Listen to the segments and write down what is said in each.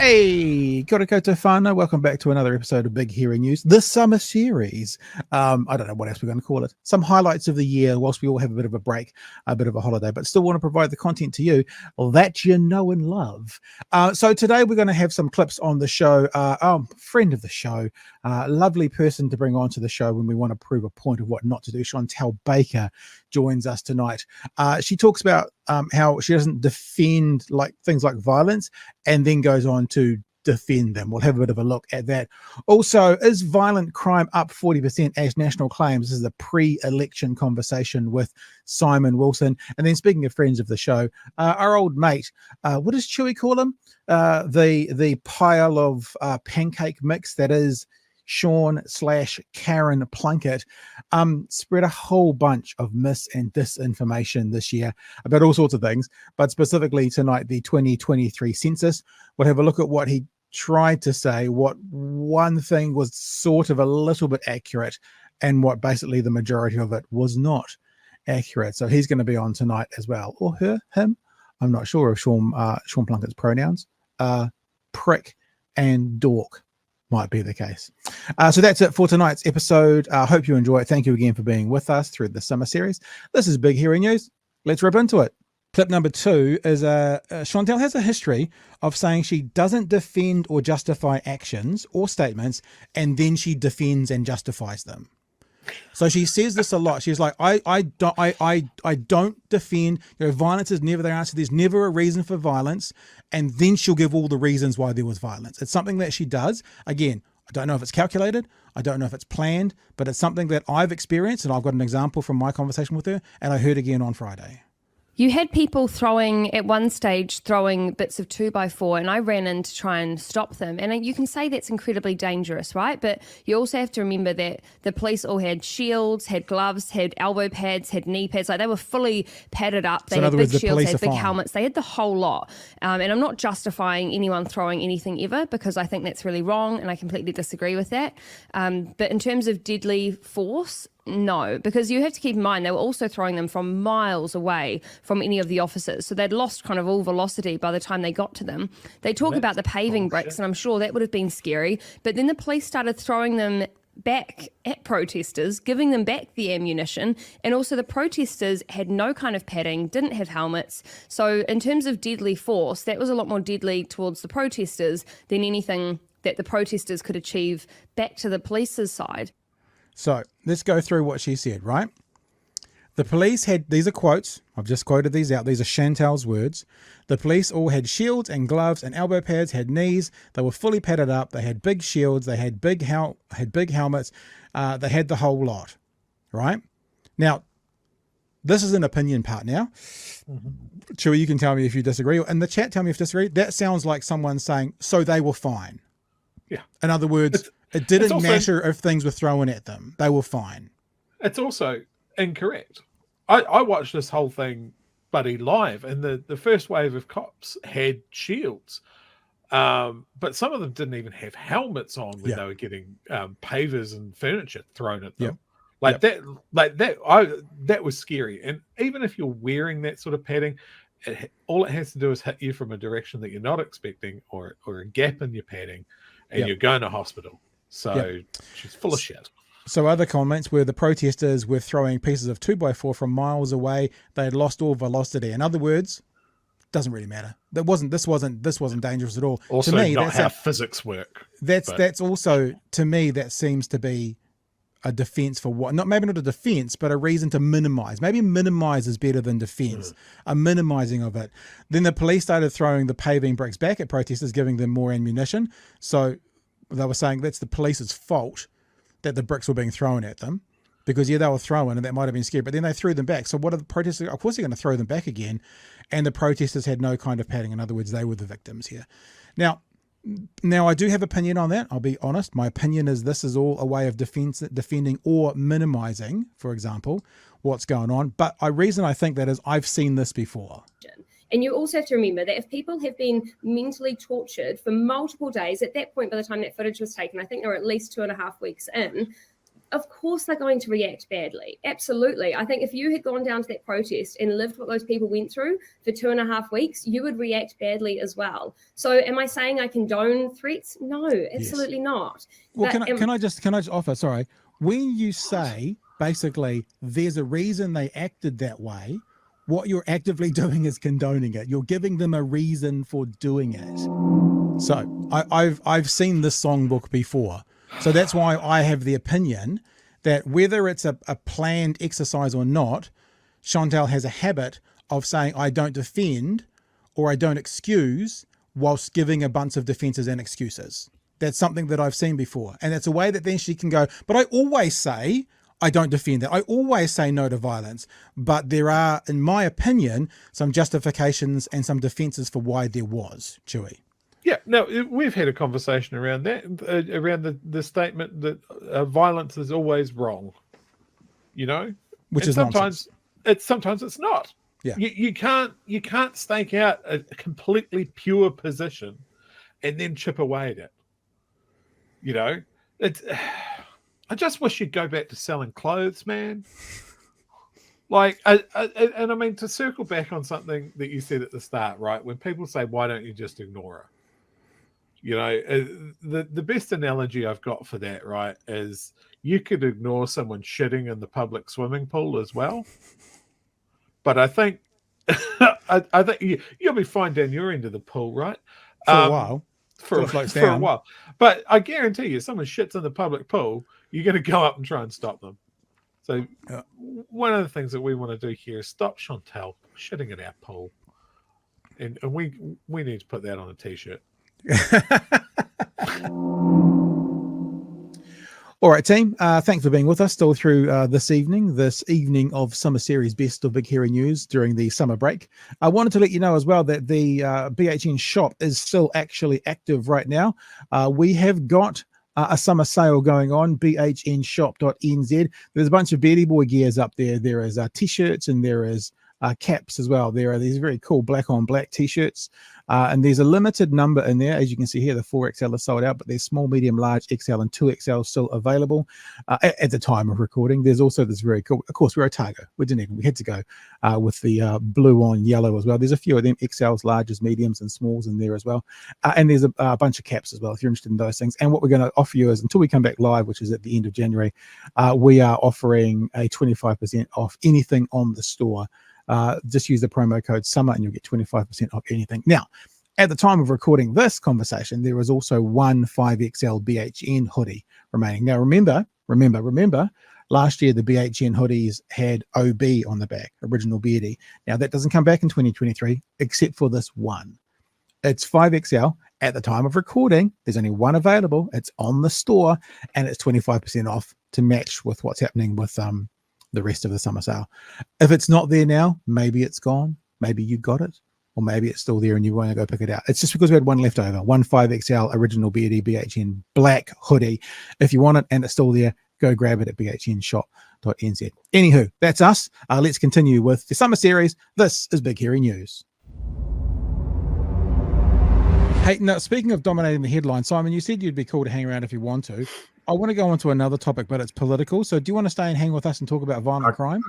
Hey, kia ora koutou whānau. Welcome back to another episode of Big Hearing News, the summer series. I don't know what else we're going to call it. Some highlights of the year whilst we all have a bit of a break, a bit of a holiday, but still want to provide the content to you that you know and love. So today we're going to have some clips on the show. Friend of the show, lovely person to bring onto the show when we want to prove a point of what not to do. Chantelle Baker joins us tonight. She talks about how she doesn't defend things like violence and then goes on to defend them. We'll have a bit of a look at that. Also, is violent crime up 40% as national claims? This is a pre-election conversation with Simon Wilson. And then speaking of friends of the show, our old mate, what does Chewy call him? The pile of pancake mix that is Sean/Karen Plunket, spread a whole bunch of mis and disinformation this year about all sorts of things, but specifically tonight, the 2023 census. We'll have a look at what he tried to say, what one thing was sort of a little bit accurate, and what basically the majority of it was not accurate. So he's going to be on tonight as well, or her, him. I'm not sure of Sean Plunket's pronouns. Prick and dork might be the case. So that's it for tonight's episode. I hope you enjoy it. Thank you again for being with us through the summer series. This is Big Hearing News. Let's rip into it. Clip number 2 is Chantelle has a history of saying she doesn't defend or justify actions or statements, and then she defends and justifies them. So she says this a lot. She's like, I don't defend, violence is never the answer. There's never a reason for violence. And then she'll give all the reasons why there was violence. It's something that she does. Again, I don't know if it's calculated. I don't know if it's planned, but it's something that I've experienced. And I've got an example from my conversation with her, and I heard again on Friday. You had people at one stage throwing bits of 2x4, and I ran in to try and stop them. And you can say that's incredibly dangerous, right? But you also have to remember that the police all had shields, had gloves, had elbow pads, had knee pads. Like, they were fully padded up. They had big shields, they had big helmets. They had the whole lot. And I'm not justifying anyone throwing anything ever, because I think that's really wrong, and I completely disagree with that. But in terms of deadly force, no, because you have to keep in mind they were also throwing them from miles away from any of the officers. So they'd lost kind of all velocity by the time they got to them. They talk about the paving bricks, and I'm sure that would have been scary. But then the police started throwing them back at protesters, giving them back the ammunition. And also the protesters had no kind of padding, didn't have helmets. So in terms of deadly force, that was a lot more deadly towards the protesters than anything that the protesters could achieve back to the police's side. So let's go through what she said, right? The police had, these are quotes, I've just quoted these out, these are Chantelle's words. The police all had shields and gloves and elbow pads, had knees, they were fully padded up, they had big shields, they had big helmets, they had the whole lot, right? Now, this is an opinion part now. Mm-hmm. Chewy, you can tell me if you disagree. In the chat, tell me if you disagree. That sounds like someone saying, so they were fine. Yeah. In other words, it didn't matter if things were thrown at them. They were fine. It's also incorrect. I watched this whole thing bloody live, and the first wave of cops had shields. But some of them didn't even have helmets on when they were getting pavers and furniture thrown at them. That was scary. And even if you're wearing that sort of padding, all it has to do is hit you from a direction that you're not expecting, or a gap in your padding, and you're going to hospital. So she's full of shit. So other comments were the protesters were throwing pieces of 2x4 from miles away. They had lost all velocity. In other words, doesn't really matter. This wasn't dangerous at all. Also, to me, not how physics work. That's also, to me, that seems to be a defense for what? Maybe not a defense, but a reason to minimize. Maybe minimize is better than defense. A minimizing of it. Then the police started throwing the paving bricks back at protesters, giving them more ammunition. So they were saying that's the police's fault that the bricks were being thrown at them, because they were throwing, and that might have been scary, but then they threw them back. So what are the protesters? Of course they're going to throw them back again. And the protesters had no kind of padding. In other words, they were the victims here. Now I do have opinion on that. I'll be honest. My opinion is this is all a way of defending or minimizing, for example, what's going on. But the reason I think that is I've seen this before. And you also have to remember that if people have been mentally tortured for multiple days, at that point, by the time that footage was taken, I think they were at least 2.5 weeks in, of course they're going to react badly. Absolutely. I think if you had gone down to that protest and lived what those people went through for 2.5 weeks, you would react badly as well. So am I saying I condone threats? No, absolutely not. Well, But can I just offer, sorry, when you say basically there's a reason they acted that way, what you're actively doing is condoning it. You're giving them a reason for doing it. So I've seen this songbook before. So that's why I have the opinion that whether it's a planned exercise or not, Chantelle has a habit of saying, I don't defend or I don't excuse, whilst giving a bunch of defenses and excuses. That's something that I've seen before. And it's a way that then she can go, but I always say, I don't defend that. I always say no to violence. But there are, in my opinion, some justifications and some defenses for why there was, Chewy. Yeah, no, we've had a conversation around that, around the statement that violence is always wrong. You know, which and is sometimes it's not. Yeah, you can't stake out a completely pure position and then chip away at it. You know, I just wish you'd go back to selling clothes, man. Like, and I mean, to circle back on something that you said at the start, right? When people say, "Why don't you just ignore her?" You know, the best analogy I've got for that, right, is you could ignore someone shitting in the public swimming pool as well. But I think, I think you'll be fine down your end of the pool, right? For a while. For a while. But I guarantee you, someone shits in the public pool, you're going to go up and try and stop them. So one of the things that we want to do here is stop Chantelle shitting in our pool. And we need to put that on a T-shirt. All right, team. Thanks for being with us still through this evening of Summer Series Best of Big Hairy News during the summer break. I wanted to let you know as well that the BHN shop is still actually active right now. We have got a summer sale going on, bhnshop.nz. There's a bunch of Beardy Boy gears up there. There is T-shirts and there is caps as well. There are these very cool black on black T-shirts. And there's a limited number in there. As you can see here, the 4XL is sold out, but there's small, medium, large, XL, and 2XL still available at the time of recording. There's also this very cool, of course, we're Otago. We had to go with the blue on yellow as well. There's a few of them, XLs, larges, mediums, and smalls in there as well. And there's a bunch of caps as well, if you're interested in those things. And what we're going to offer you is, until we come back live, which is at the end of January, we are offering a 25% off anything on the store. Just use the promo code SUMMER and you'll get 25% off anything. Now, at the time of recording this conversation, there was also one 5XL BHN hoodie remaining. Now, remember, last year the BHN hoodies had OB on the back, original Beardy. Now, that doesn't come back in 2023, except for this one. It's 5XL. At the time of recording, there's only one available. It's on the store, and it's 25% off to match with what's happening with the rest of the summer sale. If it's not there now, maybe it's gone, maybe you got it, or maybe it's still there and you want to go pick it out. It's just because we had one left over, one 5XL original Beardy BHN black hoodie. If you want it and it's still there, go grab it at bhnshop.nz. Anywho, that's us. Let's continue with the summer series. This is Big Hairy News. Hey, now, speaking of dominating the headline, Simon, you said you'd be cool to hang around if you want to. I want to go on to another topic, but it's political. So do you want to stay and hang with us and talk about violent crime?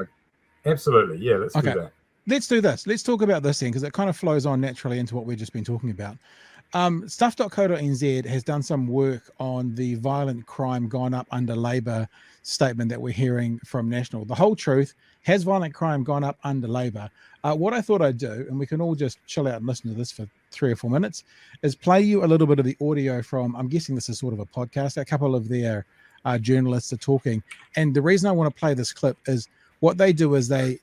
Absolutely. Yeah, let's do that. Let's do this. Let's talk about this thing because it kind of flows on naturally into what we've just been talking about. Stuff.co.nz has done some work on the violent crime gone up under Labour statement that we're hearing from National. The whole truth, has violent crime gone up under Labour? What I thought I'd do, and we can all just chill out and listen to this for 3 or 4 minutes, is play you a little bit of the audio from, I'm guessing this is sort of a podcast, a couple of their journalists are talking. And the reason I want to play this clip is what they do is they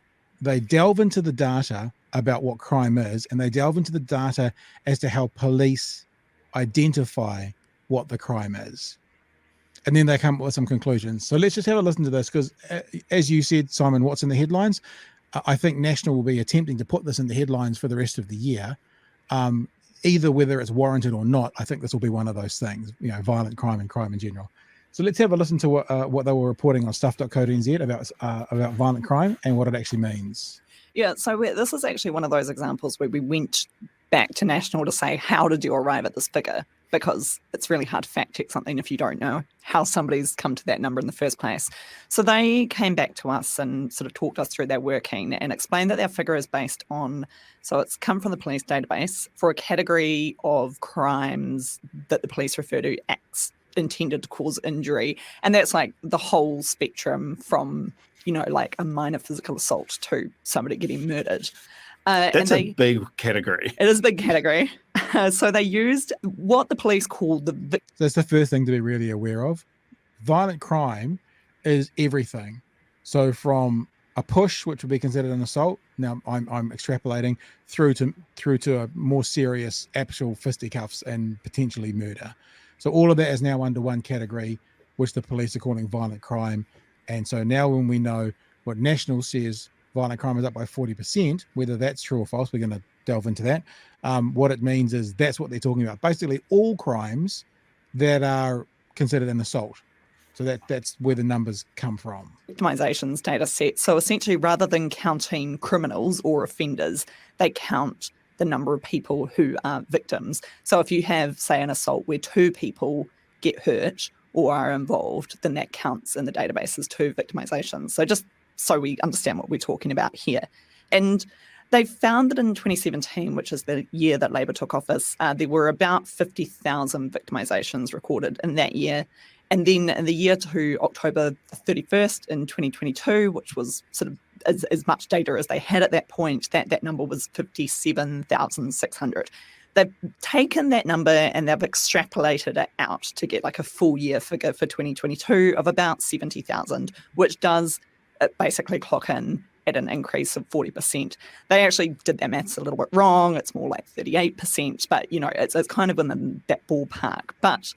delve into the data about what crime is, and they delve into the data as to how police identify what the crime is. And then they come up with some conclusions. So let's just have a listen to this, because as you said, Simon, what's in the headlines? I think National will be attempting to put this in the headlines for the rest of the year. Either whether it's warranted or not, I think this will be one of those things, you know, violent crime and crime in general. So let's have a listen to what they were reporting on stuff.co.nz about violent crime and what it actually means. Yeah, so this is actually one of those examples where we went back to National to say, how did you arrive at this figure? because it's really hard to fact check something if you don't know how somebody's come to that number in the first place. So they came back to us and sort of talked us through their working and explained that their figure is based on, so it's come from the police database for a category of crimes that the police refer to acts intended to cause injury. And that's like the whole spectrum from, you know, like a minor physical assault to somebody getting murdered. That's a big category. It is a big category. So they used what the police called the... That's the first thing to be really aware of. Violent crime is everything. So from a push, which would be considered an assault, now I'm extrapolating, through to a more serious actual fisticuffs and potentially murder. So all of that is now under one category, which the police are calling violent crime. And so now when we know what National says violent crime is up by 40%, whether that's true or false, we're going to delve into that. What it means is that's what they're talking about. Basically, all crimes that are considered an assault. So that's where the numbers come from. Victimizations data set. So essentially, rather than counting criminals or offenders, they count the number of people who are victims. So if you have, say, an assault where 2 people get hurt or are involved, then that counts in the database as 2 victimizations. So just so we understand what we're talking about here. And they found that in 2017, which is the year that Labor took office, there were about 50,000 victimizations recorded in that year. And then in the year to October 31st in 2022, which was sort of as much data as they had at that point, that number was 57,600. They've taken that number and they've extrapolated it out to get like a full year figure for 2022 of about 70,000, which does basically clock in at an increase of 40%. They actually did their maths a little bit wrong. It's more like 38%, but you know, it's kind of in that ballpark. But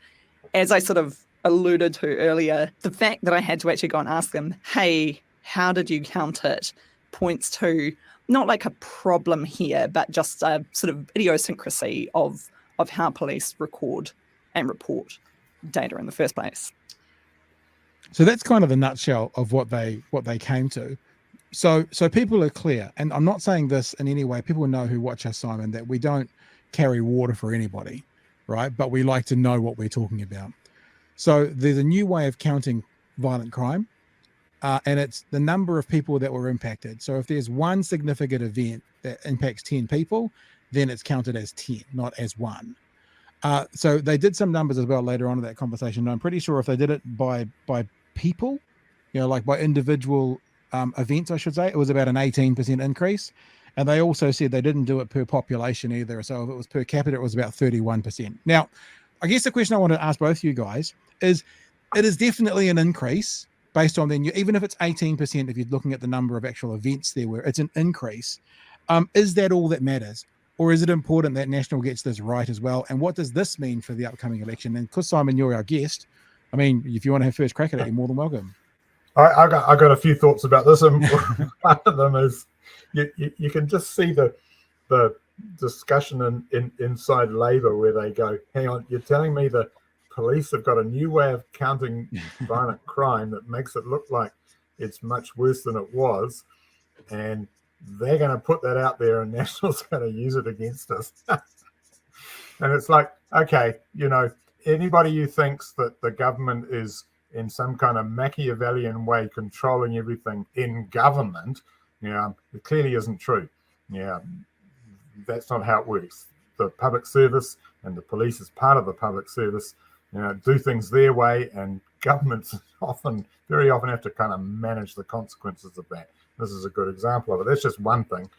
as I sort of alluded to earlier, the fact that I had to actually go and ask them, hey, how did you count it, points to not like a problem here, but just a sort of idiosyncrasy of how police record and report data in the first place. So that's kind of the nutshell of what they came to. So people are clear, and I'm not saying this in any way. People know who watch us, Simon, that we don't carry water for anybody, right? But we like to know what we're talking about. So there's a new way of counting violent crime, and it's the number of people that were impacted. So if there's one significant event that impacts 10 people, then it's counted as 10, not as 1. So they did some numbers as well later on in that conversation. I'm pretty sure if they did it by people, you know, like by individual events, I should say, it was about an 18% increase. And they also said they didn't do it per population either. So if it was per capita, it was about 31%. Now, I guess the question I want to ask both you guys is, it is definitely an increase based on even if it's 18%, if you're looking at the number of actual events there were, it's an increase. Is that all that matters? Or is it important that National gets this right as well? And what does this mean for the upcoming election? And because, Simon, you're our guest, I mean, if you want to have first crack at it, you're more than welcome. I got a few thoughts about this, and one of them is you can just see the discussion inside Labor where they go, hang on, you're telling me the police have got a new way of counting violent crime that makes it look like it's much worse than it was, and they're going to put that out there and National's going to use it against us. And it's like, okay, you know, anybody who thinks that the government is in some kind of Machiavellian way controlling everything in government, it clearly isn't true. That's not how it works. The public service and the police is part of the public service, do things their way, and governments very often have to kind of manage the consequences of that. This is a good example of it. That's just one thing.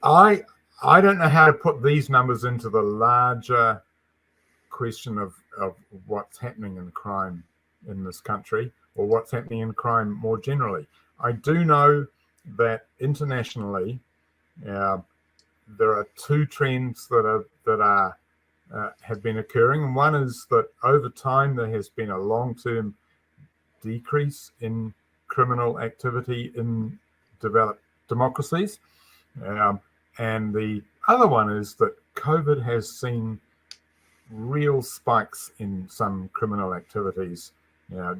I don't know how to put these numbers into the larger question of what's happening in crime in this country, or what's happening in crime more generally. I do know that internationally, there are 2 trends that have been occurring. And one is that over time there has been a long-term decrease in criminal activity in developed democracies, and the other one is that COVID has seen real spikes in some criminal activities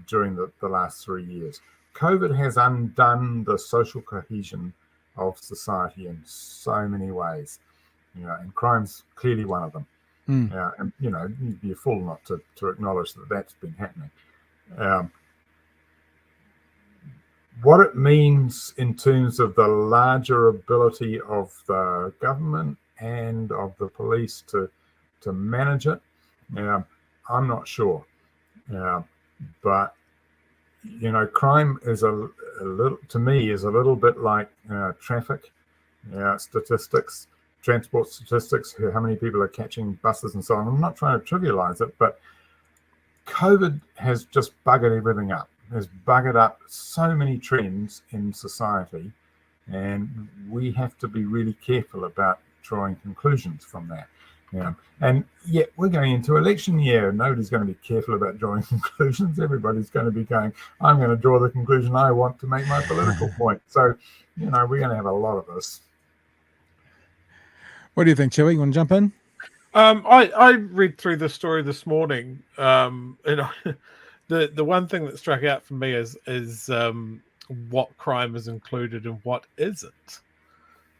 during the last 3 years. COVID has undone the social cohesion of society in so many ways. and crime's clearly one of them. Mm. And you'd be a fool not to acknowledge that that's been happening. What it means in terms of the larger ability of the government and of the police to manage it, I'm not sure. But crime is a little, to me, is a little bit like traffic statistics, transport statistics, how many people are catching buses and so on. I'm not trying to trivialize it, but COVID has just buggered everything up. Has buggered up so many trends in society, and we have to be really careful about drawing conclusions from that. And yet we're going into election year. Nobody's going to be careful about drawing conclusions. Everybody's going to be going, I'm going to draw the conclusion I want to make my political point. So, we're going to have a lot of this. What do you think, Chewy? You want to jump in? I read through the story this morning, and the one thing that struck out for me is what crime is included and what isn't.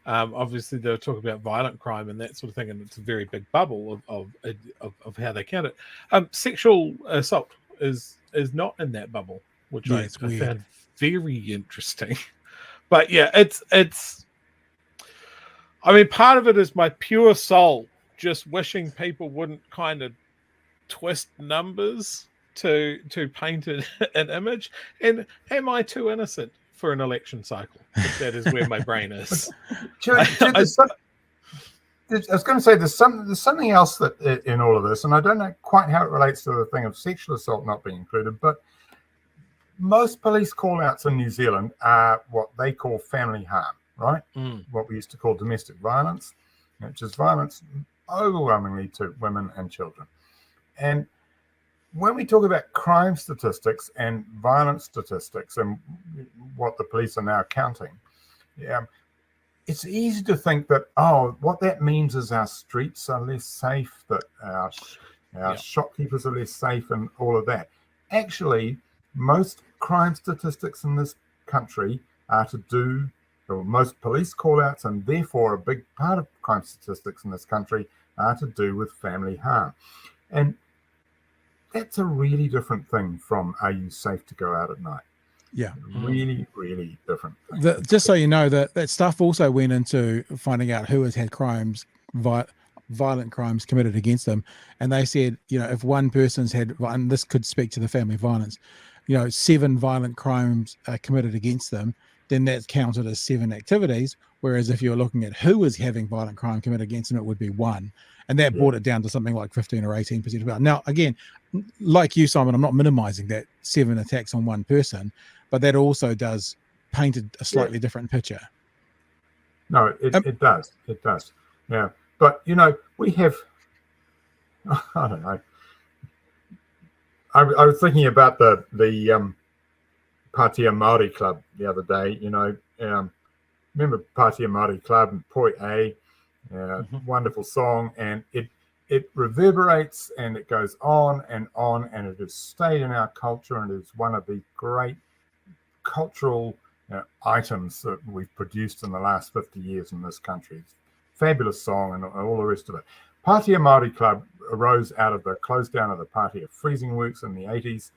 Obviously, they were talking about violent crime and that sort of thing, and it's a very big bubble of how they count it. Sexual assault is not in that bubble, which I found very interesting. But yeah, it's. I mean, part of it is my pure soul just wishing people wouldn't kind of twist numbers to paint an image. And am I too innocent for an election cycle? If that is where my brain is. I was going to say there's something else that in all of this, and I don't know quite how it relates to the thing of sexual assault not being included, but most police call-outs in New Zealand are what they call family harm, right? What we used to call domestic violence, which is violence overwhelmingly to women and children. And when we talk about crime statistics and violence statistics and what the police are now counting, it's easy to think that, what that means is our streets are less safe, that our shopkeepers are less safe and all of that. Actually, most crime statistics in this country are to do, or most police call-outs, and therefore a big part of crime statistics in this country are to do with family harm. And that's a really different thing from, are you safe to go out at night? Yeah. Really, really different thing. Just so you know, that stuff also went into finding out who has had violent crimes committed against them. And they said, if one person's had, and this could speak to the family violence, 7 violent crimes committed against them, then that's counted as 7 activities. Whereas if you're looking at who is having violent crime committed against them, it would be 1. And that brought it down to something like 15 or 18% of it. Now, again, like you, Simon, I'm not minimizing that 7 attacks on one person, but that also does paint a slightly different picture. No, it does. It does. Yeah. But, we have, I don't know. I was thinking about the Patia Māori Club the other day. Remember Patia Māori Club and Poi A, wonderful song, and it reverberates and it goes on, and it has stayed in our culture, and is one of the great cultural items that we've produced in the last 50 years in this country. It's a fabulous song and all the rest of it. Patia Māori Club arose out of the close down of the Patia freezing works in the 80s,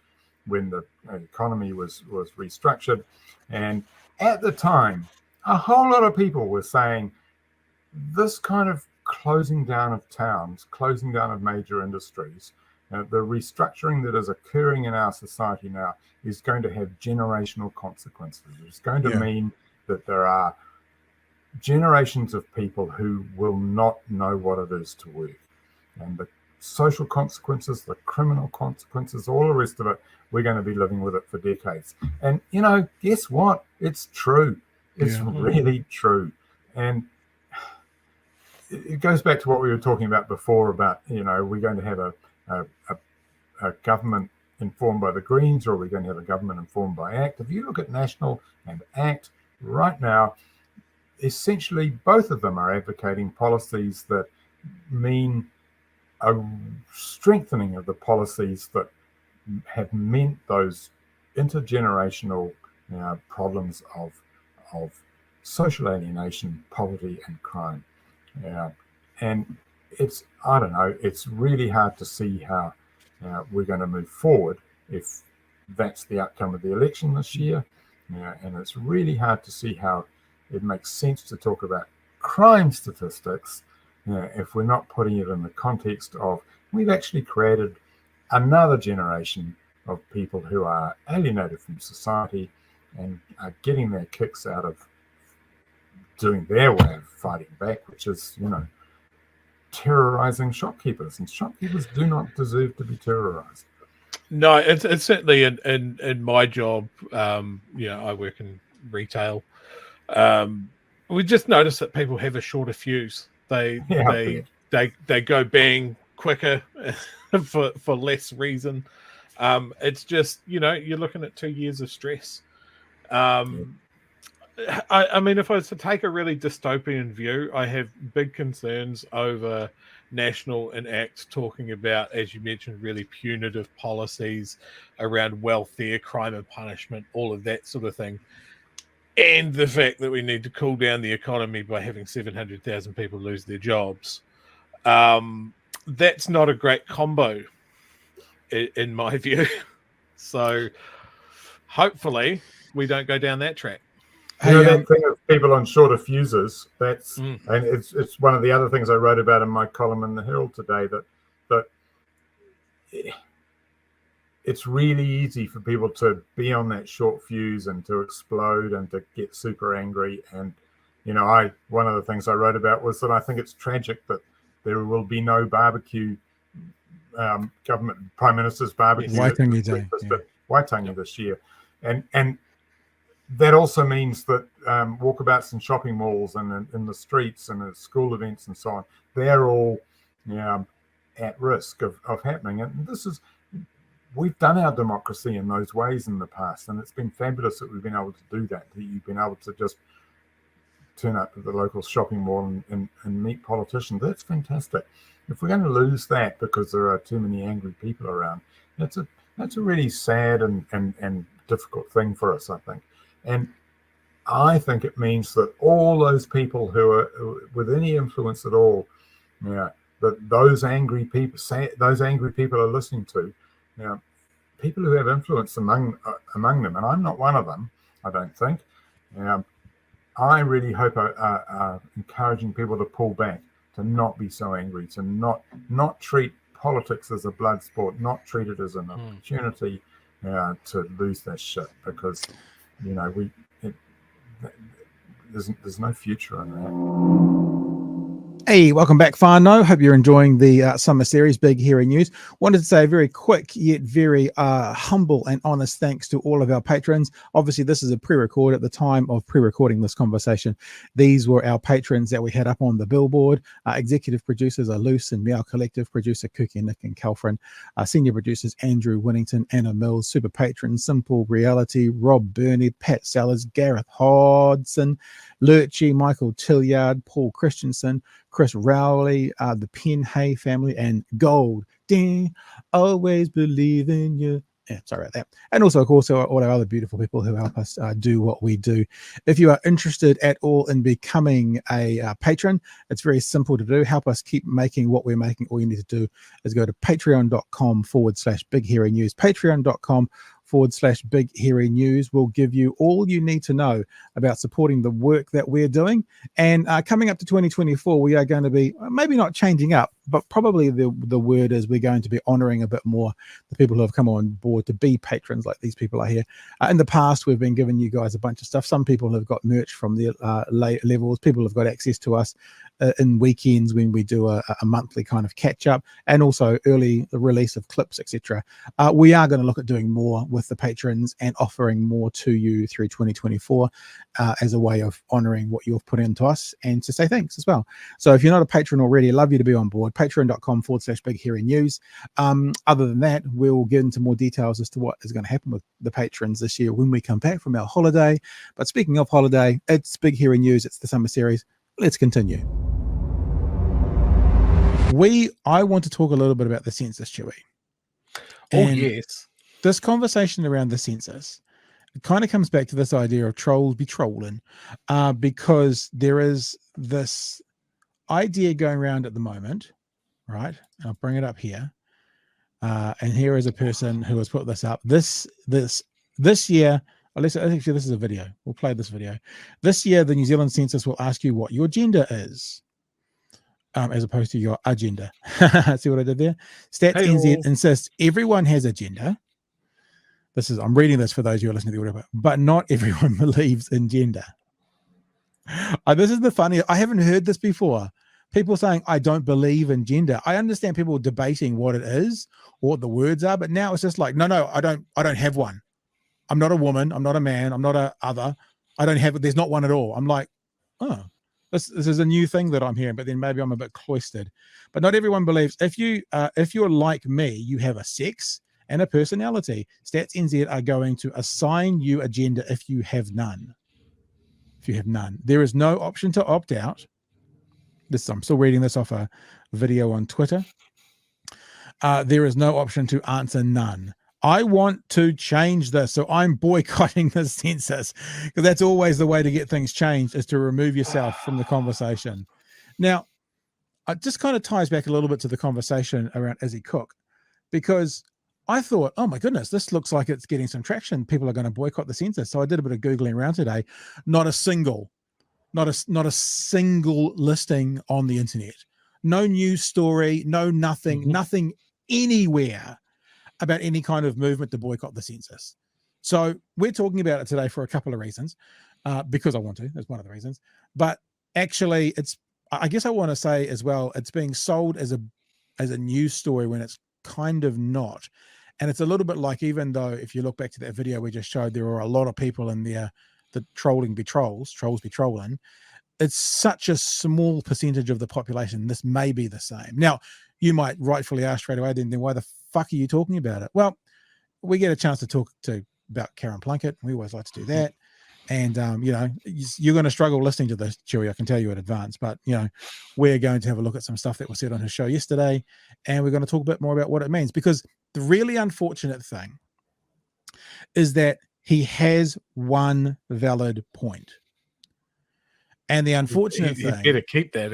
when the economy was restructured. And at the time, a whole lot of people were saying this kind of closing down of towns, closing down of major industries, the restructuring that is occurring in our society now is going to have generational consequences. It's going to mean that there are generations of people who will not know what it is to work. And the social consequences, the criminal consequences, all the rest of it, we're going to be living with it for decades. And, guess what? It's true. It's really true. And it goes back to what we were talking about before about, we're going to have a government informed by the Greens, or we're going to have a government informed by ACT. If you look at National and ACT right now, essentially both of them are advocating policies that mean a strengthening of the policies that have meant those intergenerational problems of social alienation, poverty, and crime. and I don't know, it's really hard to see how we're going to move forward if that's the outcome of the election this year. And it's really hard to see how it makes sense to talk about crime statistics if we're not putting it in the context of we've actually created another generation of people who are alienated from society and are getting their kicks out of doing their way of fighting back, which is, terrorizing shopkeepers. And shopkeepers do not deserve to be terrorized. No, it's certainly in my job. I work in retail. We just notice that people have a shorter fuse. They go bang quicker for less reason. It's just, you're looking at 2 years of stress. I mean, if I was to take a really dystopian view, I have big concerns over national enact talking about, as you mentioned, really punitive policies around welfare, crime and punishment, all of that sort of thing. And the fact that we need to cool down the economy by having 700,000 people lose their jobs. That's not a great combo, in my view. So hopefully we don't go down that track. That thing of people on shorter fuses, and it's one of the other things I wrote about in my column in the Herald today, that it's really easy for people to be on that short fuse and to explode and to get super angry. And, one of the things I wrote about was that I think it's tragic that there will be no barbecue, government prime minister's barbecue Waitangi this year. And that also means that walkabouts in shopping malls and in the streets and school events and so on, they're all at risk of happening. And we've done our democracy in those ways in the past, and it's been fabulous that we've been able to do that you've been able to just turn up at the local shopping mall and meet politicians. That's fantastic. If we're going to lose that because there are too many angry people around, that's a really sad and difficult thing for us, I think. And I think it means that all those people who are with any influence at all, that those angry people are listening to, people who have influence among them, and I'm not one of them, I don't think. I really hope are encouraging people to pull back, to not be so angry, to not treat politics as a blood sport, not treat it as an opportunity to lose their shit, because there's no future in that. Hey, welcome back, whānau. Hope you're enjoying the summer series, Big Hearing News. Wanted to say a very quick yet very humble and honest thanks to all of our patrons. Obviously, this is a pre-record. At the time of pre-recording this conversation, these were our patrons that we had up on the billboard. Executive producers are Luce and Meow Collective, producer Cookie, Nick and Calfrin, senior producers Andrew Winnington, Anna Mills, super patrons Simple Reality, Rob Burney, Pat Sellers, Gareth Hodson, Lurchie, Michael Tilliard, Paul Christensen, Chris Rowley, the Penn Hay family, and Gold. Ding, always believe in you. Yeah, sorry about that. And also, of course, all our other beautiful people who help us do what we do. If you are interested at all in becoming a patron, it's very simple to do. Help us keep making what we're making. All you need to do is go to patreon.com/Big Hearing News. Patreon.com/Big Hearing News will give you all you need to know about supporting the work that we're doing. And coming up to 2024, we are going to be maybe not changing up, but probably the word is we're going to be honoring a bit more the people who have come on board to be patrons, like these people are here. In the past, we've been giving you guys a bunch of stuff. Some people have got merch from the levels. People have got access to us in weekends when we do a monthly kind of catch up, and also early release of clips, etc. We are going to look at doing more with the patrons and offering more to you through 2024 as a way of honoring what you've put into us and to say thanks as well. So if you're not a patron already, I'd love you to be on board. Patreon.com/Big Hearing News. Other than that, we'll get into more details as to what is going to happen with the patrons this year when we come back from our holiday. But speaking of holiday, it's Big Hearing News. It's the summer series. Let's continue. I want to talk a little bit about the census, Chewy. Oh, yes. This conversation around the census, it kind of comes back to this idea of trolls be trolling, because there is this idea going around at the moment, right? I'll bring it up here. And here is a person who has put this up. This year, actually, this is a video. We'll play this video. This year, the New Zealand Census will ask you what your gender is, as opposed to your agenda. See what I did there? Stats NZ insists everyone has a gender. I'm reading this for those who are listening to the audio, but not everyone believes in gender. This is the funny. I haven't heard this before. People saying, I don't believe in gender. I understand people debating what it is or what the words are, but now it's just like, no, I don't have one. I'm not a woman. I'm not a man. I'm not a other. I don't have it. There's not one at all. I'm like, oh, this is a new thing that I'm hearing, but then maybe I'm a bit cloistered. But not everyone believes. If you're like me, you have a sex and a personality. Stats NZ are going to assign you a gender if you have none. There is no option to opt out. I'm still reading this off a video on Twitter. There is no option to answer none. I want to change this, so I'm boycotting the census, because that's always the way to get things changed, is to remove yourself from the conversation. Now, it just kind of ties back a little bit to the conversation around Izzy Cook, because I thought, oh my goodness, this looks like it's getting some traction. People are going to boycott the census. So I did a bit of Googling around today. Not a single listing on the internet. No news story, nothing anywhere about any kind of movement to boycott the census. So we're talking about it today for a couple of reasons, because I want to. That's one of the reasons. But actually, I guess I want to say as well, it's being sold as a news story when it's kind of not. And it's a little bit like, even though if you look back to that video we just showed, there were a lot of people in there that trolls be trolling. It's such a small percentage of the population. This may be the same. Now, you might rightfully ask straight away, then why the fuck are you talking about it? Well, we get a chance to talk about Karen Plunket. We always like to do that. And, you're going to struggle listening to this, Chewy, I can tell you in advance. But, we're going to have a look at some stuff that was said on his show yesterday. And we're going to talk a bit more about what it means. Because the really unfortunate thing is that he has one valid point. And the unfortunate thing... You better keep that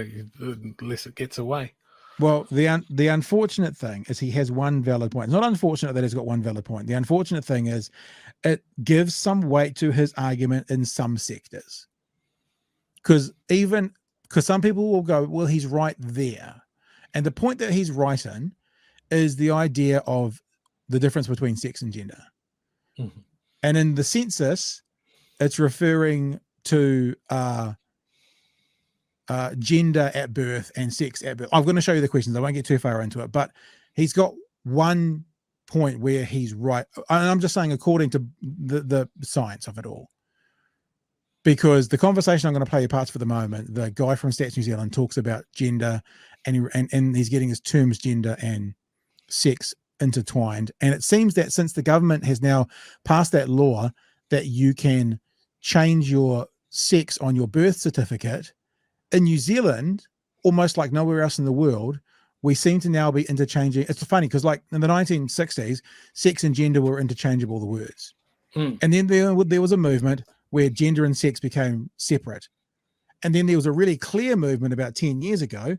unless it gets away. Well, the unfortunate thing is he has one valid point. It's not unfortunate that he's got one valid point. The unfortunate thing is it gives some weight to his argument in some sectors. Because some people will go, well, he's right there. And the point that he's right in is the idea of the difference between sex and gender. Mm-hmm. And in the census, it's referring to gender at birth and sex at birth. I'm going to show you the questions. I won't get too far into it, but he's got one point where he's right. And I'm just saying according to the science of it all. Because the conversation I'm going to play you parts for the moment, the guy from Stats New Zealand talks about gender and he's getting his terms gender and sex intertwined. And it seems that since the government has now passed that law that you can change your sex on your birth certificate, in New Zealand, almost like nowhere else in the world, we seem to now be interchanging. It's funny because like in the 1960s, sex and gender were interchangeable, the words. And then there was a movement where gender and sex became separate. And then there was a really clear movement about 10 years ago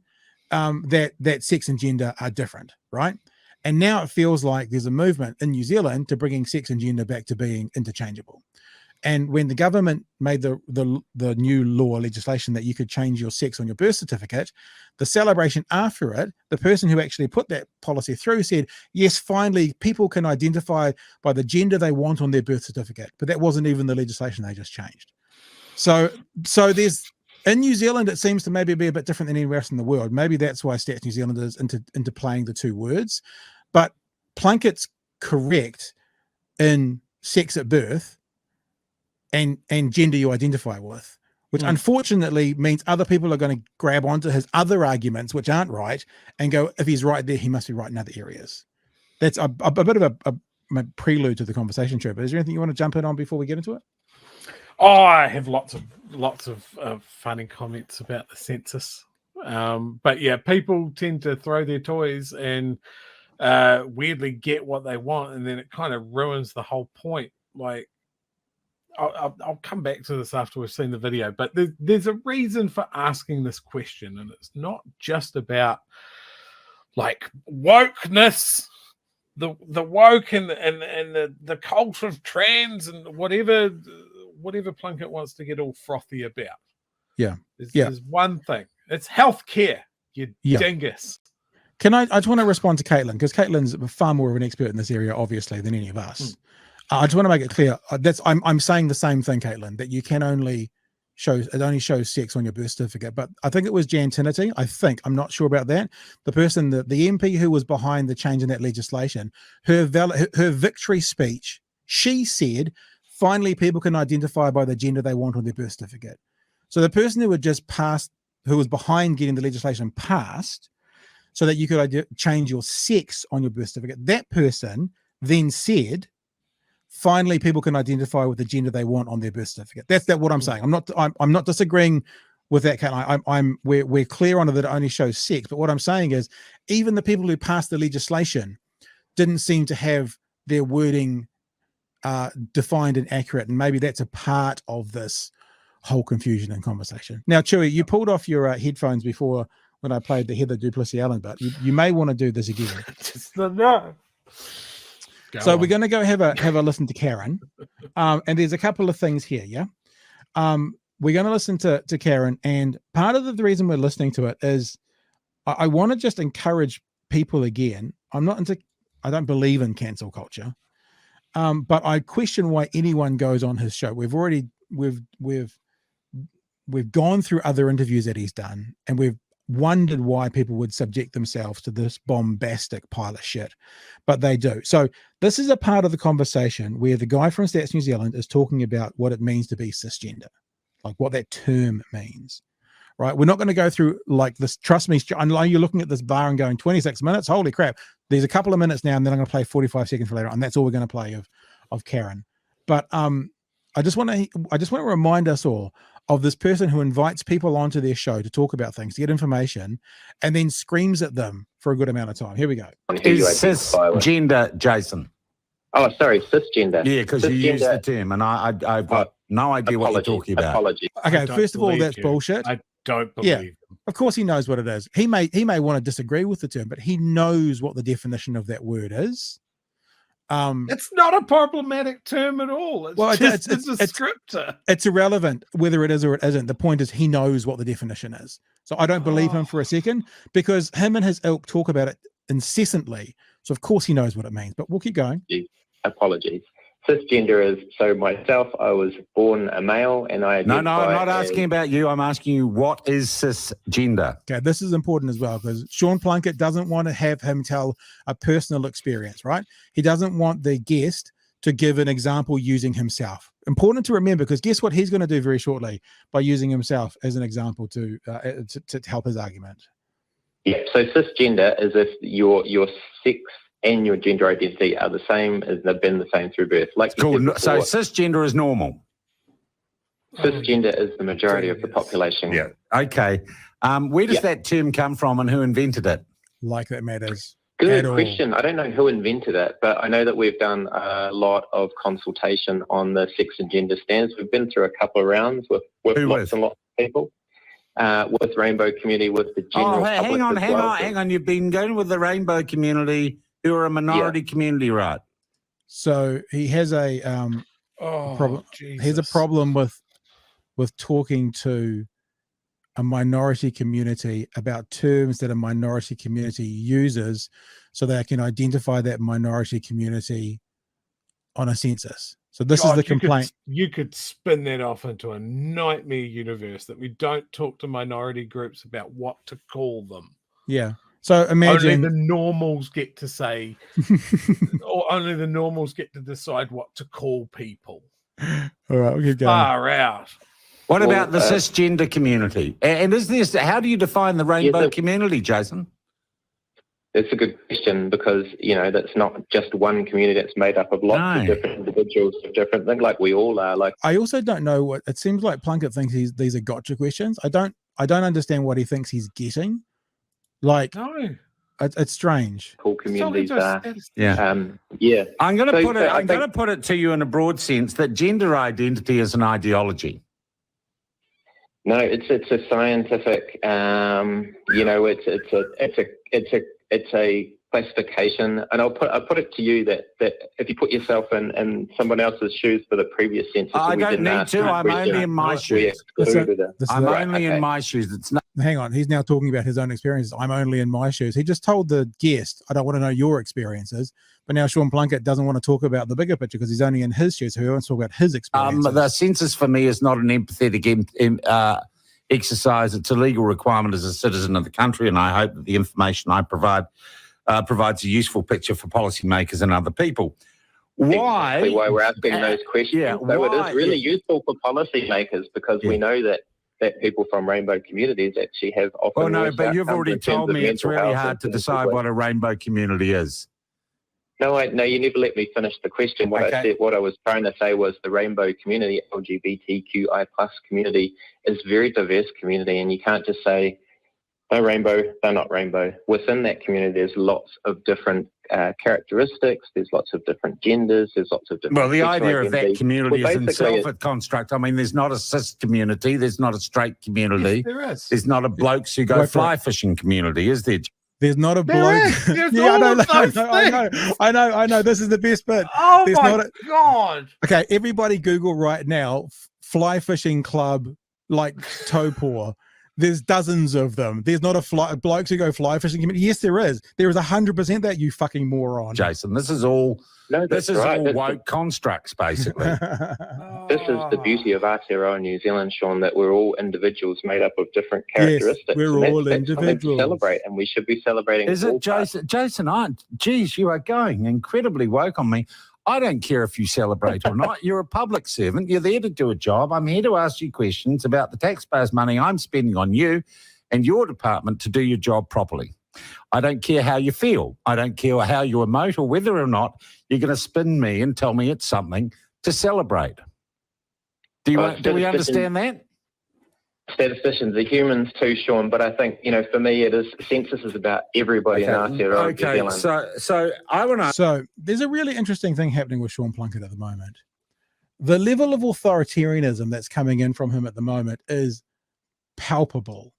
that sex and gender are different, right? And now it feels like there's a movement in New Zealand to bringing sex and gender back to being interchangeable. And when the government made the new legislation that you could change your sex on your birth certificate, the celebration after it, the person who actually put that policy through said, yes, finally, people can identify by the gender they want on their birth certificate. But that wasn't even the legislation they just changed. So there's, in New Zealand, it seems to maybe be a bit different than anywhere else in the world. Maybe that's why Stats New Zealand is into playing the two words. But Plunket's correct in sex at birth and gender you identify with, which unfortunately means other people are going to grab onto his other arguments, which aren't right, and go, if he's right there, he must be right in other areas. That's a bit of a prelude to the conversation, Trevor. Is there anything you want to jump in on before we get into it? Oh, I have lots of funny comments about the census. But yeah, people tend to throw their toys and weirdly get what they want, and then it kind of ruins the whole point. Like, I'll come back to this after we've seen the video, but there's a reason for asking this question, and it's not just about like wokeness, the woke and the cult of trans and whatever Plunket wants to get all frothy about. Yeah. There's one thing. It's healthcare, you dingus. I just want to respond to Caitlin, because Caitlin's far more of an expert in this area, obviously, than any of us. I just want to make it clear I'm saying the same thing, Caitlin, that you can only only shows sex on your birth certificate. But I think it was Jan Tinnity. I'm not sure about that. The person, the MP who was behind the change in that legislation, her victory speech, she said, finally people can identify by the gender they want on their birth certificate. So the person who had just passed, who was behind getting the legislation passed, so that you could change your sex on your birth certificate, that person then said, finally people can identify with the gender they want on their birth certificate. That's what I'm saying. I'm not disagreeing with that, Caitlin. We're clear on it that it only shows sex, but what I'm saying is even the people who passed the legislation didn't seem to have their wording defined and accurate, and maybe that's a part of this whole confusion and conversation. Now, Chewy, you pulled off your headphones before when I played the Heather Duplessis Allen, but you may want to do this again. So we're going to go have a listen to Karen, and there's a couple of things here. Yeah, we're going to listen to Karen, and part of the reason we're listening to it is I want to just encourage people again. I don't believe in cancel culture, but I question why anyone goes on his show. We've gone through other interviews that he's done, and we've wondered why people would subject themselves to this bombastic pile of shit, but they do. So this is a part of the conversation where the guy from Stats New Zealand is talking about what it means to be cisgender, like what that term means, right? We're not going to go through like this. Trust me, I know you're looking at this bar and going 26 minutes. Holy crap. There's a couple of minutes now, and then I'm going to play 45 seconds for later on. And that's all we're going to play of Karen. But I just want to remind us all of this person who invites people onto their show to talk about things, to get information, and then screams at them for a good amount of time. Here we go. Is cisgender, Jason? Oh, sorry, cisgender. Yeah, because you used the term, and I've got no idea what you're talking about. Apologies. Okay, first of all, that's bullshit. I don't believe him. Of course he knows what it is. He may want to disagree with the term, but he knows what the definition of that word is. It's not a problematic term at all. It's a descriptor. It's irrelevant whether it is or it isn't. The point is he knows what the definition is. So I don't believe him for a second, because him and his ilk talk about it incessantly. So of course he knows what it means, but we'll keep going. Apologies. Cisgender is, so myself, I was born a male and I No, I'm not asking about you. I'm asking you, what is cisgender? Okay, this is important as well, because Sean Plunket doesn't want to have him tell a personal experience, right? He doesn't want the guest to give an example using himself. Important to remember, because guess what he's going to do very shortly by using himself as an example to help his argument. Yeah, so cisgender is if your sex and your gender identity are the same, as they've been the same through birth. Like cool. So cisgender is normal. Cisgender is the majority of the population. Yeah. Okay. Where does that term come from, and who invented it? Like that matters. Good question. I don't know who invented it, but I know that we've done a lot of consultation on the sex and gender standards. We've been through a couple of rounds with lots and lots of people. With rainbow community, with the general public. Hang on. You've been going with the rainbow community, who are a minority community, right? So he has a problem. He has a problem with talking to a minority community about terms that a minority community uses, so they can identify that minority community on a census. So this is the complaint. You could spin that off into a nightmare universe that we don't talk to minority groups about what to call them. Yeah. So imagine only the normals get to say, or only the normals get to decide what to call people. All right, we'll keep going. Far out. What about the cisgender community? And is this, how do you define the rainbow community, Jason? It's a good question, because, that's not just one community. That's made up of lots of different individuals of different things, like we all are. Like, I also don't know what it seems like. Plunket thinks these are gotcha questions. I don't understand what he thinks he's getting. Like, no. It's strange. Cool communities are. Yeah. Yeah. I'm going to So- put it. so I I'm going to think- put it to you in a broad sense that gender identity is an ideology. No, it's a scientific. It's a classification, and I'll put it to you that if you put yourself in someone else's shoes for the previous census, I we don't didn't need ask to. that I'm question, only in my we shoes. excluded it. This is I'm it. only in Okay. my shoes. It's not. Hang on, he's now talking about his own experiences. I'm only in my shoes. He just told the guest, I don't want to know your experiences. But now Sean Plunket doesn't want to talk about the bigger picture because he's only in his shoes. So he wants to talk about his experiences. The census for me is not an empathetic exercise. It's a legal requirement as a citizen of the country, and I hope that the information I provide provides a useful picture for policymakers and other people. Why? Exactly why we're asking those questions. Yeah, so it why- is really useful for policymakers because we know that people from rainbow communities actually have often. Well, no, worse but you've outcomes already in terms told of me it's mental really health hard and to things decide like what a rainbow community is. No, you never let me finish the question. What I was trying to say was the rainbow community, LGBTQI+ community, is a very diverse community, and you can't just say they're rainbow, they're not rainbow. Within that community, there's lots of different characteristics. There's lots of different genders. There's lots of different. Well, the sexual idea of that identities. community Well, is in basically itself a construct. I mean, there's not a cis community. There's not a straight community. Yes, there is. There's not a blokes who go Wait for fly fishing community, is there? There's not a There bloke. is. There's Yeah, all I of know, those I know. This is the best bit. Oh There's my not a- God. Okay, everybody Google right now, fly fishing club, like Topor. There's dozens of them. There's not a blokes who go fly fishing community. Yes, there is. There is 100% that, you fucking moron. Jason, this is all. No, This that's is right. all That's woke constructs, basically. This is the beauty of Aotearoa New Zealand, Sean, that we're all individuals made up of different characteristics. we're and all that's something individuals. to celebrate, and we should be celebrating. Is all it, Jason? Jason, geez, you are going incredibly woke on me. I don't care if you celebrate or not. You're a public servant. You're there to do a job. I'm here to ask you questions about the taxpayers' money I'm spending on you and your department to do your job properly. I don't care how you feel. I don't care how you emote or whether or not you're going to spin me and tell me it's something to celebrate. Do we understand that? Statisticians are humans too, Sean, but I think, for me, census is about everybody in Aotearoa New Zealand. So I want to... So there's a really interesting thing happening with Sean Plunket at the moment. The level of authoritarianism that's coming in from him at the moment is palpable.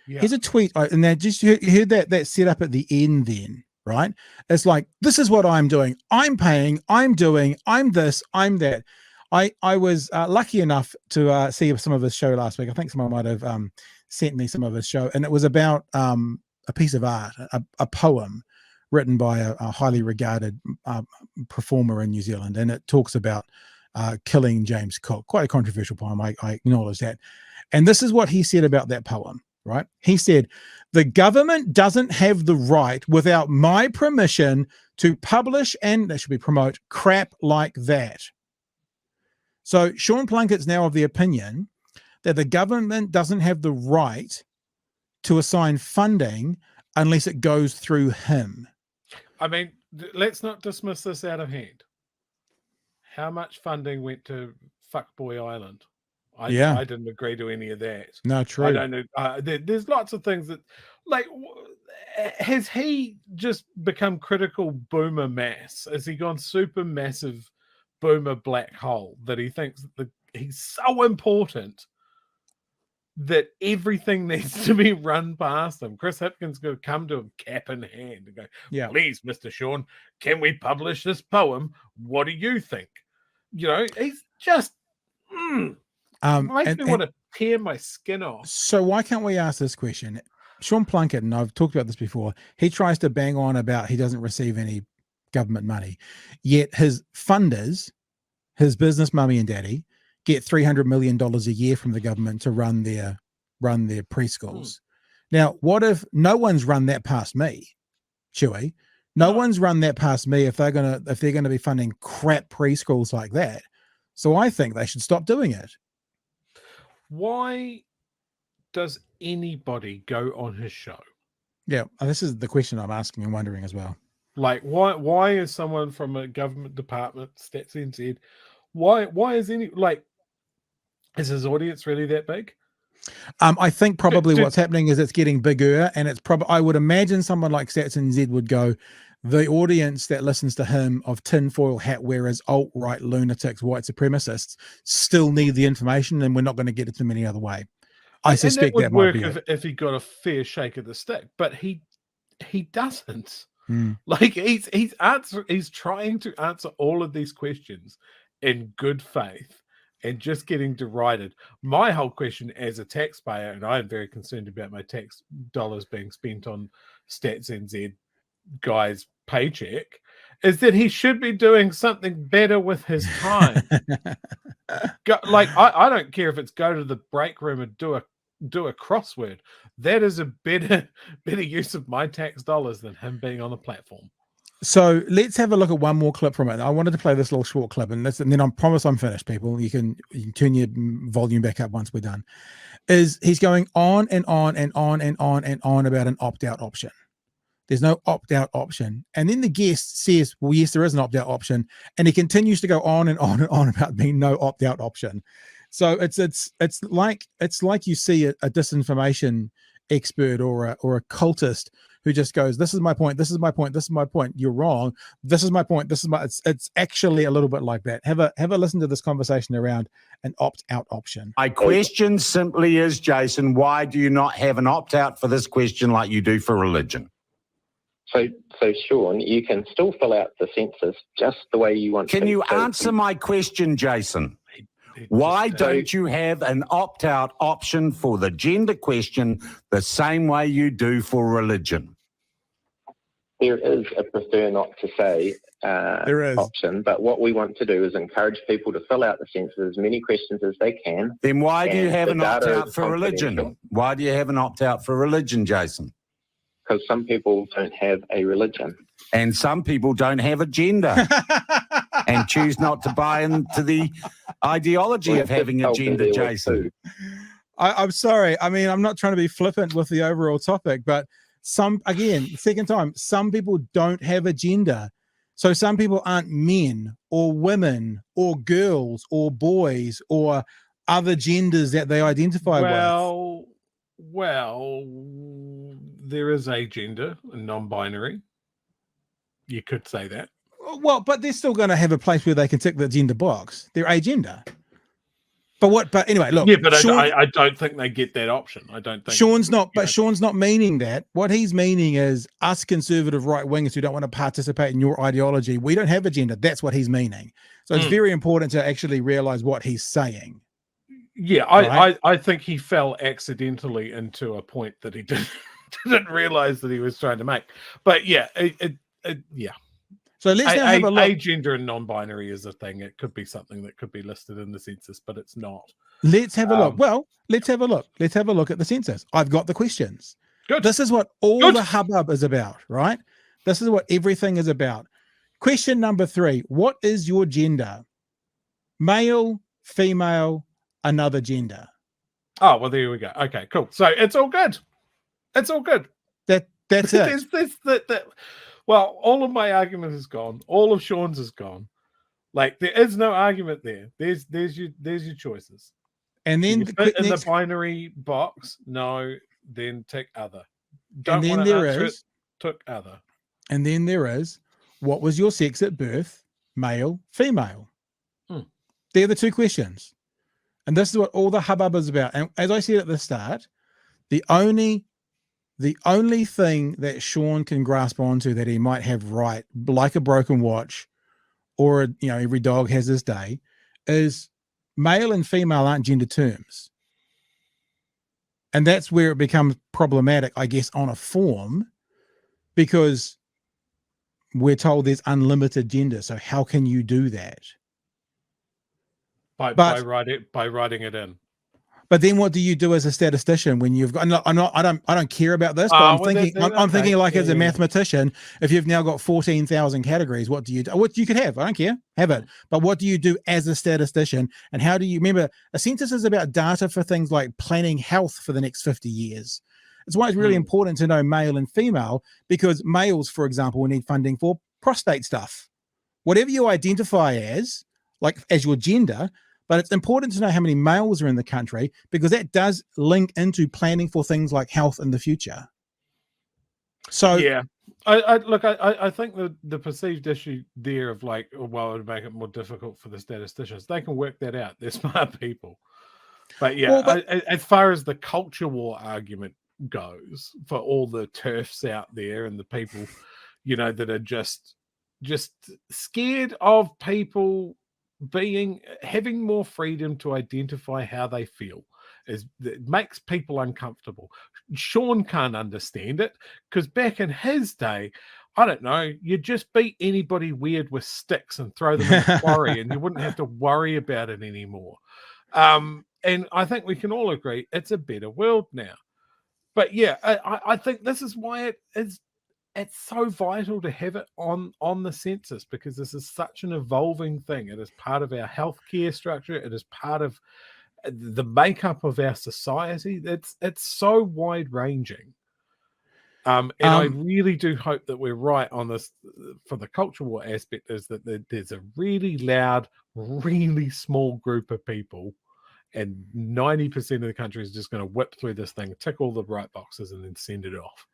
Yeah. Here's a tweet, and now just you heard that set up at the end then, right? It's like, this is what I'm doing. I'm paying, I'm doing, I'm this, I'm that. I was lucky enough to see some of his show last week. I think someone might have sent me some of his show, and it was about a piece of art, a poem written by a highly regarded performer in New Zealand, and it talks about killing James Cook. Quite a controversial poem, I acknowledge that. And this is what he said about that poem. Right? He said, the government doesn't have the right without my permission to publish and they should be promote crap like that. So Sean Plunket's now of the opinion that the government doesn't have the right to assign funding unless it goes through him. I mean, let's not dismiss this out of hand. How much funding went to Fuckboy Island? I didn't agree to any of that. No, true. I don't know. There's lots of things that, like, has he just become critical boomer mass? Has he gone super massive boomer black hole that he thinks that he's so important that everything needs to be run past him? Chris Hipkins going to come to him cap in hand and go, please, Mr. Sean, can we publish this poem? What do you think? He's just... makes me want to tear my skin off. So why can't we ask this question? Sean Plunket, and I've talked about this before, he tries to bang on about he doesn't receive any government money, yet his funders, his business mummy and daddy, get $300 million a year from the government to run their preschools. Now, what if no one's run that past me, Chewy? No one's run that past me if they're gonna be funding crap preschools like that. So I think they should stop doing it. Why does anybody go on his show? Yeah, this is the question I'm asking and wondering as well. Like, why is someone from a government department, Stats NZ, why is is his audience really that big? I think probably what's happening is it's getting bigger, and it's probably, I would imagine someone like Stats NZ would go, the audience that listens to him of tinfoil hat wearers, alt-right lunatics, white supremacists still need the information, and we're not going to get it to them any other way. I suspect that would might work be if he got a fair shake of the stick, but he doesn't. Mm. Like he's trying to answer all of these questions in good faith and just getting derided. My whole question as a taxpayer, and I am very concerned about my tax dollars being spent on Stats NZ guy's paycheck, is that he should be doing something better with his time. I don't care if it's go to the break room and do a crossword. That is a better use of my tax dollars than him being on the platform. So let's have a look at one more clip from it. I wanted to play this little short clip, and then I promise I'm finished, people. You can turn your volume back up once we're done. He's going on and on and on and on and on about an opt-out option. There's no opt-out option. And then the guest says, well, yes, there is an opt-out option. And he continues to go on and on and on about being no opt-out option. So it's like you see a disinformation expert or a cultist who just goes, this is my point, this is my point, this is my point, you're wrong, this is my point, this is my, it's actually a little bit like that. Have a listen to this conversation around an opt-out option. My question simply is, Jason, why do you not have an opt-out for this question like you do for religion? So Sean, you can still fill out the census just the way you want to. Can you answer my question, Jason? Why don't you have an opt-out option for the gender question the same way you do for religion? There is a prefer not to say option, but what we want to do is encourage people to fill out the census as many questions as they can. Then why do you have an opt-out for religion? Why do you have an opt-out for religion, Jason? Because some people don't have a religion. And some people don't have a gender and choose not to buy into the ideology of having a gender, Jason. I'm sorry. I mean, I'm not trying to be flippant with the overall topic, but some people don't have a gender. So some people aren't men or women or girls or boys or other genders that they identify with. Well, there is agender and non-binary. You could say that. Well, but they're still going to have a place where they can tick the gender box. They're agender. But anyway, look. Yeah, but Sean, I don't think they get that option. I don't think Sean's not meaning that. What he's meaning is us conservative right wingers who don't want to participate in your ideology. We don't have a gender. That's what he's meaning. So it's very important to actually realize what he's saying. Yeah, right? I think he fell accidentally into a point that he didn't realize that he was trying to make. But yeah, yeah. So let's now have a look. Agender and non-binary is a thing. It could be something that could be listed in the census, but it's not. Let's have a look. Well, let's have a look. Let's have a look at the census. I've got the questions. Good. This is what all the hubbub is about, right? This is what everything is about. Question number 3. What is your gender? Male, female, another gender. Oh, well, there we go. Okay, cool. So it's all good. It's all good. That's it. Well, all of my argument is gone. All of Sean's is gone. Like there is no argument there. There's your choices. And then in the binary box, no, then tick other. Don't want to answer it, tick other. And then there is, what was your sex at birth? Male, female. They're the 2 questions. And this is what all the hubbub is about. And as I said at the start, the only thing that Sean can grasp onto that he might have right, like a broken watch, or every dog has his day, is male and female aren't gender terms. And that's where it becomes problematic, I guess, on a form, because we're told there's unlimited gender. So how can you do that? By writing it in. But then what do you do as a statistician when you've got, I don't care about this, but I'm thinking like as a mathematician, if you've now got 14,000 categories, what do you do? What you could have, I don't care, have it. But what do you do as a statistician? And how do you, remember, a census is about data for things like planning health for the next 50 years. That's why it's really important to know male and female, because males, for example, will need funding for prostate stuff. Whatever you identify as, like as your gender, but it's important to know how many males are in the country, because that does link into planning for things like health in the future. So yeah, I think the perceived issue there of like, oh, well, it would make it more difficult for the statisticians. They can work that out. They're smart people. But yeah, as far as the culture war argument goes, for all the TERFs out there and the people, you know, that are just scared of people having more freedom to identify how they feel, it makes people uncomfortable. Sean can't understand it, because back in his day, I don't know, you just beat anybody weird with sticks and throw them in a quarry and you wouldn't have to worry about it anymore. And I think we can all agree it's a better world now. But yeah, I think this is why it's so vital to have it on the census, because this is such an evolving thing. It is part of our healthcare structure. It is part of the makeup of our society. It's so wide ranging. And I really do hope that we're right on this for the culture war aspect, is that there's a really loud, really small group of people, and 90% of the country is just going to whip through this thing, tick all the right boxes, and then send it off.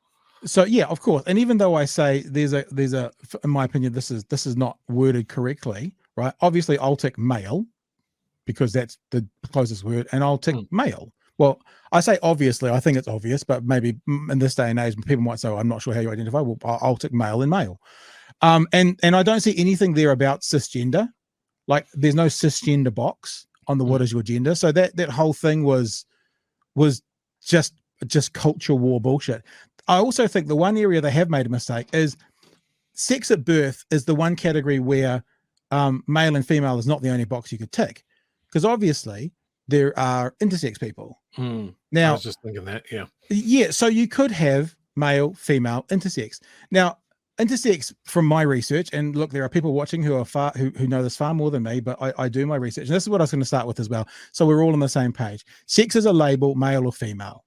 So yeah, of course. And even though I say there's a, in my opinion, this is not worded correctly, right? Obviously, I'll tick male because that's the closest word, and I'll tick male. Well, I say obviously, I think it's obvious, but maybe in this day and age, people might say, I'm not sure how you identify. Well, I'll tick male and male. And I don't see anything there about cisgender. Like, there's no cisgender box on the what is your gender. So that whole thing was just culture war bullshit. I also think the one area they have made a mistake is sex at birth is the one category where male and female is not the only box you could tick, because obviously there are intersex people. Now, I was just thinking that, yeah. So you could have male, female, intersex. Now, intersex, from my research, and look, there are people watching who are who know this far more than me, but I do my research, and this is what I was going to start with as well. So we're all on the same page. Sex is a label, male or female.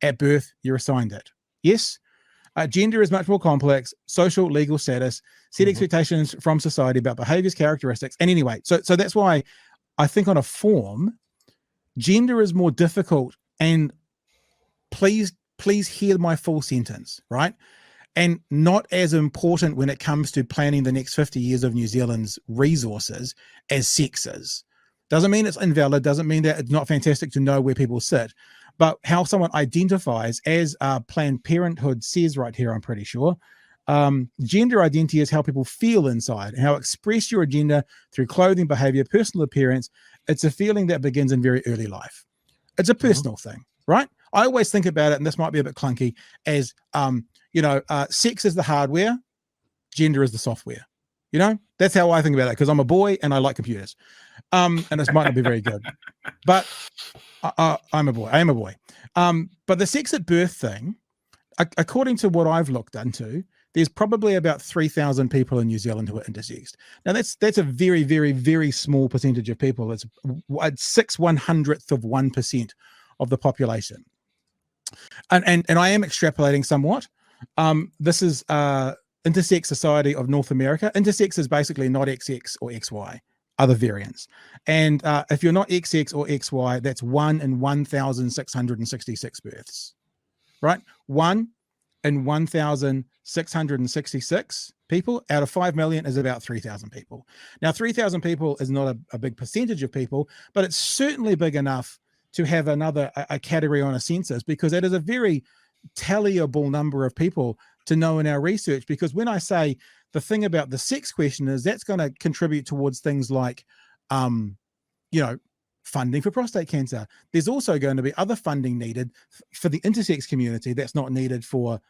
At birth, you're assigned it. Yes. Gender is much more complex. Social, legal status, set expectations from society about behaviors, characteristics, and anyway, so that's why I think on a form, gender is more difficult. And please hear my full sentence, right? And not as important when it comes to planning the next 50 years of New Zealand's resources as sex is. Doesn't mean it's invalid, doesn't mean that it's not fantastic to know where people sit, but how someone identifies, as Planned Parenthood says right here, I'm pretty sure, gender identity is how people feel inside, and how express your agenda through clothing, behavior, personal appearance. It's a feeling that begins in very early life. It's a personal thing, right? I always think about it, and this might be a bit clunky, as sex is the hardware, gender is the software. You know, that's how I think about it, because I'm a boy and I like computers. And this might not be very good, but I'm a boy. I am a boy. But the sex at birth thing, according to what I've looked into, there's probably about 3,000 people in New Zealand who are intersexed. Now that's a very, very, very small percentage of people. It's 6/100th of 1% of the population. And I am extrapolating somewhat. This is Intersex Society of North America. Intersex is basically not XX or XY, other variants. And if you're not XX or XY, that's 1 in 1,666 births, right? 1 in 1,666 people out of 5 million is about 3,000 people. Now, 3,000 people is not a big percentage of people, but it's certainly big enough to have a category on a census, because it is a very tallyable number of people to know in our research. Because when I say the thing about the sex question is that's going to contribute towards things like, funding for prostate cancer. There's also going to be other funding needed for the intersex community that's not needed for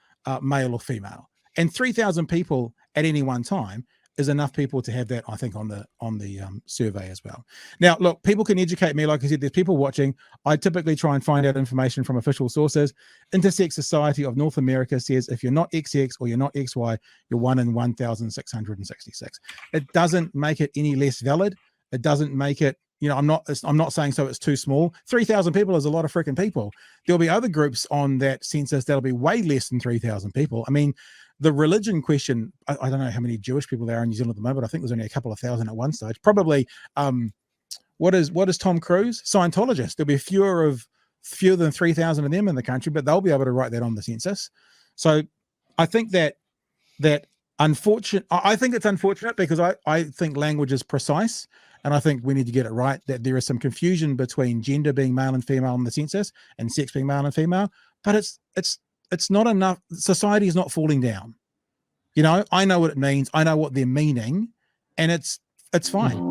male or female. And 3,000 people at any one time is enough people to have that, I think, on the survey as well. Now, look, people can educate me. Like I said, there's people watching. I typically try and find out information from official sources. Intersex Society of North America says if you're not XX or you're not XY, you're 1 in 1,666. It doesn't make it any less valid. It doesn't make it, I'm not saying so it's too small. 3,000 people is a lot of freaking people. There'll be other groups on that census that'll be way less than 3,000 people. I mean, the religion question, I don't know how many Jewish people there are in New Zealand at the moment. I think there's only a couple of thousand at one stage. Probably, What is Tom Cruise? Scientologist. There'll be fewer than 3,000 of them in the country, but they'll be able to write that on the census. So I think I think it's unfortunate because I think language is precise, and I think we need to get it right, that there is some confusion between gender being male and female on the census and sex being male and female, but it's not enough. Society is not falling down. I know what it means. I know what they're meaning, and it's fine.